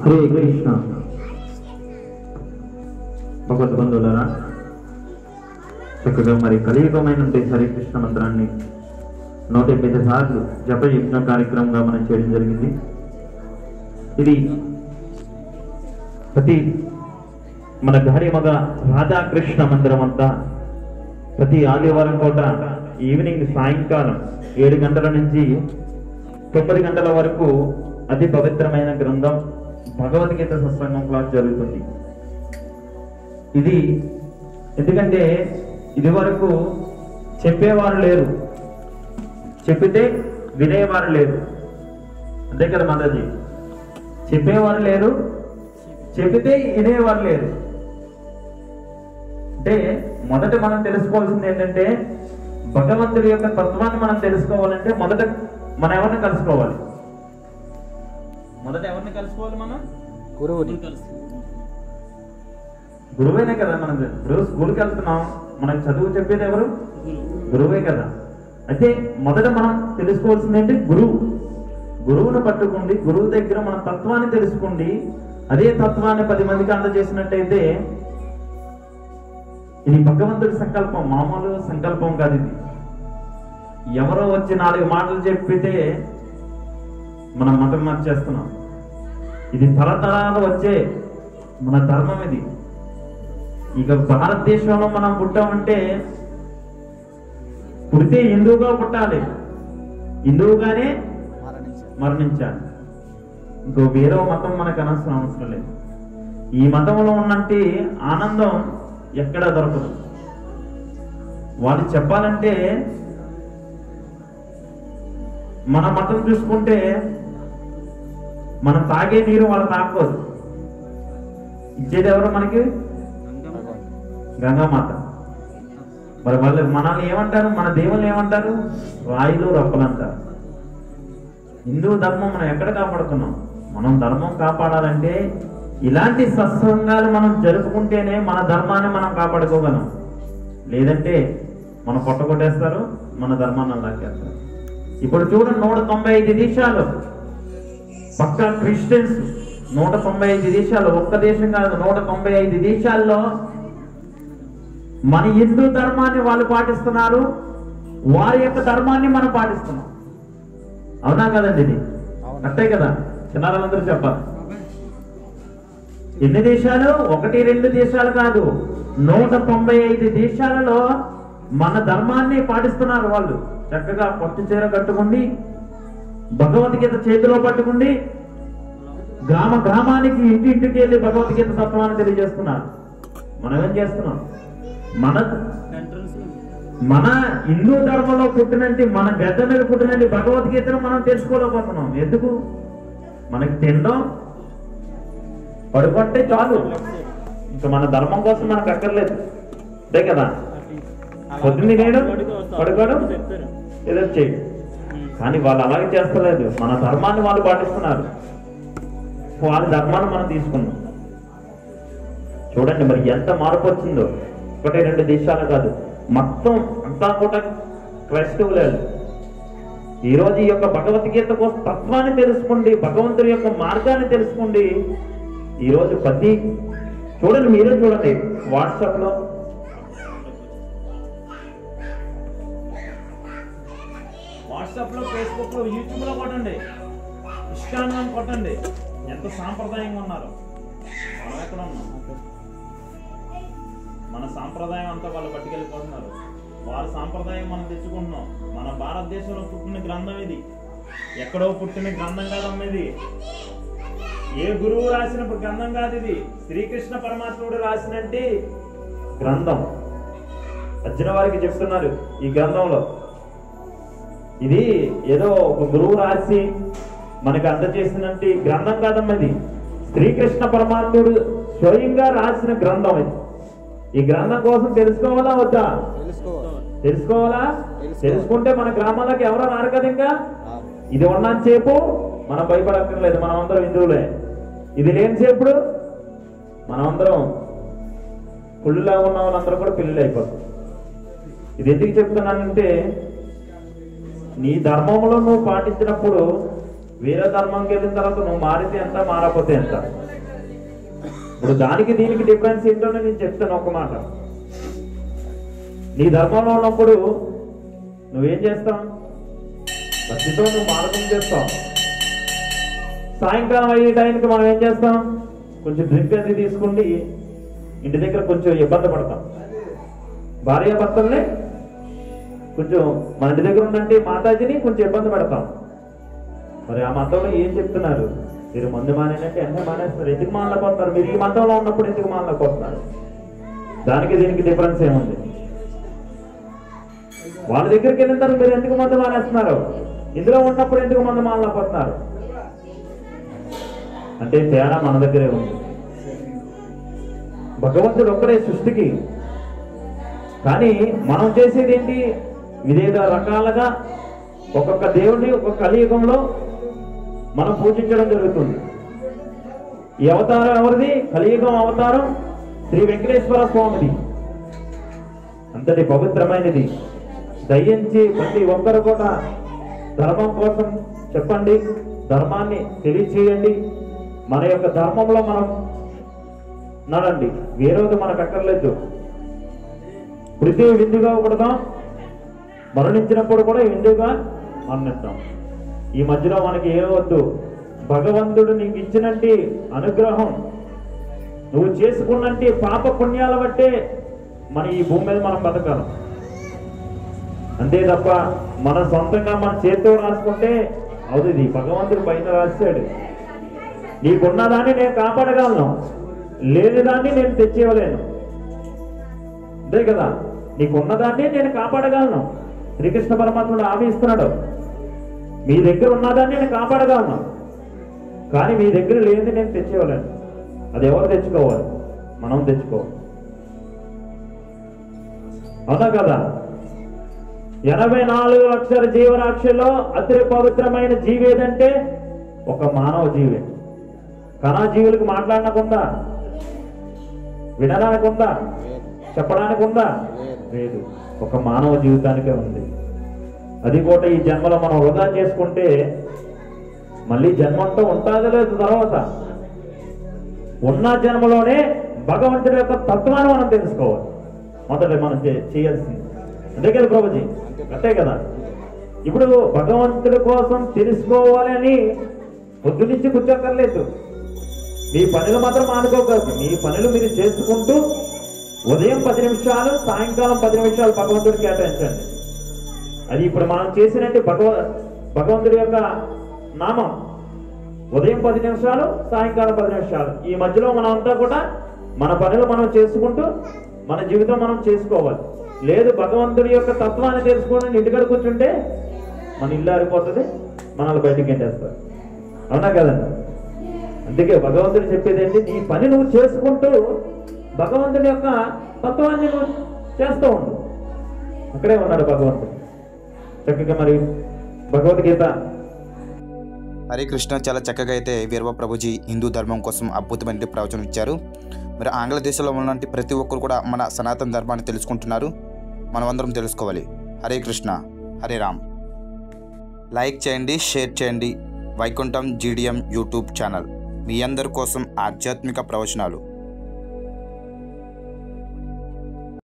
హరే కృష్ణ. భగవద్ బంధువులారా, చక్కగా మరి కలియుగమైన హరే కృష్ణ మంత్రాన్ని 175 సార్లు జప యజ్ఞ కార్యక్రమంగా మనం చేయడం జరిగింది. ఇది ప్రతి మన గారిమగ రాధాకృష్ణ మందిరం అంతా ప్రతి ఆదివారం పూట ఈవినింగ్ సాయంకాలం 7 గంటల నుంచి 9 గంటల వరకు అతి పవిత్రమైన గ్రంథం భగవద్గీత సత్సంగం క్లాస్ జరుగుతుంది. ఇది ఎందుకంటే ఇది వరకు చెప్పేవారు లేరు, చెప్పితే వినేవారు లేరు. అంతే కదా మాతాజీ? చెప్పేవారు లేరు, చెప్పితే వినేవారు లేరు. అంటే మొదట మనం తెలుసుకోవాల్సింది ఏంటంటే భగవంతుడి యొక్క తత్వాన్ని మనం తెలుసుకోవాలంటే మొదట మనం ఎవరిని కలుసుకోవాలి? మొదట ఎవరిని కలుసుకోవాలి? మనం గురువుని. గురువేనే కదా. మనం రోజు స్కూల్కి వెళ్తున్నాం, మనకు చదువు చెప్పేది ఎవరు? గురువే కదా. అయితే మొదట మనం తెలుసుకోవాల్సింది ఏంటి? గురువును పట్టుకోండి, గురువు దగ్గర మన తత్వాన్ని తెలుసుకోండి. అదే తత్వాన్ని 10 మందికి అందజేసినట్టయితే ఇది భగవంతుడి సంకల్పం, మామూలు సంకల్పం కాదు. ఇది ఎవరో వచ్చి 4 మాటలు చెప్పితే మనం మతం మార్చేస్తున్నాం. ఇది తరతరాలు వచ్చే మన ధర్మం. ఇది ఇక భారతదేశంలో మనం పుట్టామంటే పుడితే హిందువుగా పుట్టాలి, హిందువుగానే మరణించాలి. ఇంకో వేరే మతం మనకు అనవసరం అవసరం లేదు. ఈ మతంలో ఉన్నంటి ఆనందం ఎక్కడా దొరకదు. వాళ్ళు చెప్పాలంటే మన మతం చూసుకుంటే మనం తాగే నీరు వాళ్ళు తాగకూడదు. ఇచ్చేది ఎవరు మనకి? గంగామాత. మరి వాళ్ళు మనల్ని ఏమంటారు? మన దేవుళ్ళు ఏమంటారు? రాయిలు రప్పలు అంటారు. హిందూ ధర్మం మనం ఎక్కడ కాపాడుతున్నాం? మనం ధర్మం కాపాడాలంటే ఇలాంటి సత్సంగాలు మనం జరుపుకుంటేనే మన ధర్మాన్ని మనం కాపాడుకోగలం. లేదంటే మనం కొట్టేస్తారు, మన ధర్మాన్ని లాక్కేస్తారు. ఇప్పుడు చూడండి, 195 దేశాలు పక్కా క్రిస్టియన్స్. 195 దేశాలు, ఒక్క దేశం కాదు, 195 దేశాల్లో మన హిందూ ధర్మాన్ని వాళ్ళు పాటిస్తున్నారు, వారి యొక్క ధర్మాన్ని మనం పాటిస్తున్నాం. అవునా కదండి? ఇది అంతే కదా? చిన్నారందరూ చెప్పాలి. ఎన్ని దేశాలు? 1-2 దేశాలు కాదు, 195 దేశాలలో మన ధర్మాన్ని పాటిస్తున్నారు వాళ్ళు. చక్కగా పట్టు చీర కట్టుకుండి, భగవద్గీత చేతిలో పట్టుకుండి, గ్రామానికి ఇంటింటికి వెళ్ళి భగవద్గీత తత్వాన్ని తెలియజేస్తున్నారు. మనం ఏం చేస్తున్నాం? మన హిందూ ధర్మంలో పుట్టినంటి, మన గడ్డ మీద పుట్టినంటి భగవద్గీతను మనం తెలుసుకోలేకపోతున్నాం. ఎందుకు? మనకి తినడం పడుకుంటే చాలు, ఇంకా మన ధర్మం కోసం మనకు అక్కర్లేదు. అంతే కదా? పొద్దున్న తినేయడం, పడుకోవడం, ఏదో చేయడం. కానీ వాళ్ళు అలాగే చేస్తలేదు. మన ధర్మాన్ని వాళ్ళు పాటిస్తున్నారు, వాళ్ళ ధర్మాన్ని మనం తీసుకున్నాం. చూడండి మరి ఎంత మార్పు వచ్చిందో. 1-2 దేశాలు కాదు, మొత్తం అంతా కూడా క్రైస్తవులే. ఈరోజు ఈ యొక్క భగవద్గీత కోసం తత్వాన్ని తెలుసుకోండి, భగవంతుడి యొక్క మార్గాన్ని తెలుసుకోండి. ఈరోజు చూడండి, మీరే చూడండి, వాట్సాప్లో ఫేస్బుక్లో యూట్యూబ్లో కొట్టండి, ఇష్టాన్ని కొట్టండి, ఎంత సాంప్రదాయంగా ఉన్నారు. మనం ఎక్కడ ఉన్నాం? మన సాంప్రదాయం అంతా వాళ్ళు పట్టుకెళ్ళిపోతున్నారు, వాళ్ళ సాంప్రదాయం మనం తెచ్చుకుంటున్నాం. మన భారతదేశంలో పుట్టిన గ్రంథం ఇది, ఎక్కడో పుట్టిన గ్రంథం కాదమ్మా ఇది. ఏ గురువు రాసిన గ్రంథం కాదు ఇది, శ్రీకృష్ణ పరమాత్ముడు రాసినట్టు గ్రంథం. అర్జున వారికి చెప్తున్నారు ఈ గ్రంథంలో, ఇది ఏదో ఒక గురువు రాసి మనకి అందజేసినట్టు గ్రంథం కాదమ్మా ఇది. శ్రీకృష్ణ పరమాత్ముడు స్వయంగా రాసిన గ్రంథం ఇది. ఈ గ్రంథం కోసం తెలుసుకోవాలా వద్దా? తెలుసుకోవాలా? తెలుసుకుంటే మన గ్రామాలకు ఎవరో రారు కదా. ఇంకా ఇది ఉన్నంతసేపు మనం భయపడక్కర్లేదు, మనం అందరం హిందువులే. ఇది లేనిసేపుడు మనం అందరం కుళ్ళులా ఉన్న వాళ్ళందరూ కూడా పిల్లలు అయిపోతాం. ఇది ఎందుకు చెప్తున్నానంటే నీ ధర్మంలో నువ్వు పాటించినప్పుడు వేరే ధర్మంకి వెళ్ళిన తర్వాత నువ్వు మారితే ఎంత, మారకపోతే ఎంత. ఇప్పుడు దానికి దీనికి డిఫరెన్స్ ఏంటో నేను చెప్తాను ఒక మాట. నీ ధర్మంలో ఉన్నప్పుడు నువ్వేం చేస్తావు? భక్తితో నువ్వు మార్గం చేస్తావు. సాయంకాలం అయ్యే టైంకి మనం ఏం చేస్తాం? కొంచెం డ్రింక్ అది తీసుకుండి ఇంటి దగ్గర కొంచెం ఇబ్బంది పడతాం. భార్యాభర్తల్ని కొంచెం మన ఇంటి దగ్గర ఉందంటే మాతాజీని కొంచెం ఇబ్బంది పెడతాం. మరి ఆ మతంలో ఏం చెప్తున్నారు? మీరు మందు మానేనంటే అన్నీ మానేస్తారు. ఎందుకు మానలేకపోతున్నారు? మీరు ఈ మతంలో ఉన్నప్పుడు ఎందుకు మానలేకపోతున్నారు? దానికి దీనికి డిఫరెన్స్ ఏముంది? వాళ్ళ దగ్గరికి వెళ్ళిన తర్వాత మీరు ఎందుకు మందు మానేస్తున్నారు? ఇందులో ఉన్నప్పుడు ఎందుకు మందు మానలేకపోతున్నారు? అంటే తేడా మన దగ్గరే ఉంది. భగవంతుడు ఒక్కడే సృష్టికి, కానీ మనం చేసేది ఏంటి? వివిధ రకాలుగా ఒక్కొక్క దేవుడిని ఒక్కొక్క కలియుగంలో మనం పూజించడం జరుగుతుంది. ఈ అవతారం ఎవరిది? కలియుగం అవతారం శ్రీ వెంకటేశ్వర స్వామిది. అంతటి పవిత్రమైనది. దయించి ప్రతి ఒక్కరు కూడా ధర్మం కోసం చెప్పండి, ధర్మాన్ని తెలియచేయండి. మన యొక్క ధర్మంలో మనం నడండి. వేరేది మనకు అక్కర్లేదు. ప్రతి విందుగా పడదాం, మరణించినప్పుడు కూడా విందుగా మరణిస్తాం. ఈ మధ్యలో మనకి ఏ వద్దు. భగవంతుడు నీకు ఇచ్చినట్టి అనుగ్రహం, నువ్వు చేసుకున్నట్టి పాప పుణ్యాల బట్టే మన ఈ భూమి మీద మనం బతకాలి. అంతే తప్ప మన సొంతంగా మన చేతితో రాసుకుంటే అవుతుంది. భగవంతుడు పైన రాశాడు, నీకున్నదాన్ని నేను కాపాడగలను, లేని దాన్ని నేను తెచ్చేయలేను. అంతే కదా, నీకున్నదాన్ని నేను కాపాడగలను. శ్రీకృష్ణ పరమాత్ముడు హామీ ఇస్తున్నాడు, మీ దగ్గర ఉన్నదాన్ని నేను కాపాడగలను, కానీ మీ దగ్గర లేనిది నేను తెచ్చేయలేను. అది ఎవరు తెచ్చుకోవాలి? మనం తెచ్చుకోవాలి. అవునా కదా? 84 లక్షల జీవరాశిలో అతి పవిత్రమైన జీవి ఏదంటే ఒక మానవ జీవే. కణా జీవులకు మాట్లాడడానికి ఉందా? వినడానికి ఉందా? చెప్పడానికి ఉందా? లేదు. ఒక మానవ జీవితానికే ఉంది. అది కూడా ఈ జన్మలో మనం వృధా చేసుకుంటే మళ్ళీ జన్మ అంటూ ఉంటుందో లేదు. తర్వాత ఉన్న జన్మలోనే భగవంతుడి యొక్క తత్వాన్ని మనం తెలుసుకోవాలి. మొదట మనం చేయాల్సింది అంతే కదా ప్రభుజీ? అంతే కదా. ఇప్పుడు భగవంతుడి కోసం తెలుసుకోవాలి అని పొద్దు నుంచి కూర్చోక్కర్లేదు. మీ పనులు మాత్రం మానుకోకూడదు. మీ పనులు మీరు చేసుకుంటూ ఉదయం 10 నిమిషాలు, సాయంకాలం 10 నిమిషాలు భగవంతుడికి కేటాయించండి. అది ఇప్పుడు మనం చేసినట్టు భగవంతుడి యొక్క నామం. ఉదయం 10 నిమిషాలు, సాయంకాలం 10 నిమిషాలు. ఈ మధ్యలో మనం అంతా కూడా మన పనులు మనం చేసుకుంటూ మన జీవితం మనం చేసుకోవాలి. లేదు భగవంతుడి యొక్క తత్వాన్ని తెలుసుకోండి ఇంటికాడ కూర్చుంటే మన ఇల్లు ఆరిపోతుంది, మనల్ని బయటికి ఎంటేస్తారు. అవునా కదండి? అందుకే భగవంతుడు చెప్పేది ఏంటి? నీ పని నువ్వు చేసుకుంటూ భగవంతుడి యొక్క తత్వాన్ని నువ్వు చేస్తూ ఉండు. అక్కడే ఉన్నాడు భగవంతుడు చక్కగా. మరి భగవద్గీత. హరే కృష్ణ. చాలా చక్కగా అయితే వీరవ ప్రభుజీ హిందూ ధర్మం కోసం అద్భుతమైన ప్రవచనం ఇచ్చారు. మరి ఆంగ్లదేశంలో ఉన్నటువంటి ప్రతి ఒక్కరు కూడా మన సనాతన ధర్మాన్ని తెలుసుకుంటున్నారు. మనమందరం తెలుసుకోవాలి. హరే కృష్ణ, హరే రామ్. లైక్ చేయండి, షేర్ చేయండి. వైకుంఠం GDM యూట్యూబ్ ఛానల్ మీ అందరి కోసం ఆధ్యాత్మిక ప్రవచనాలు.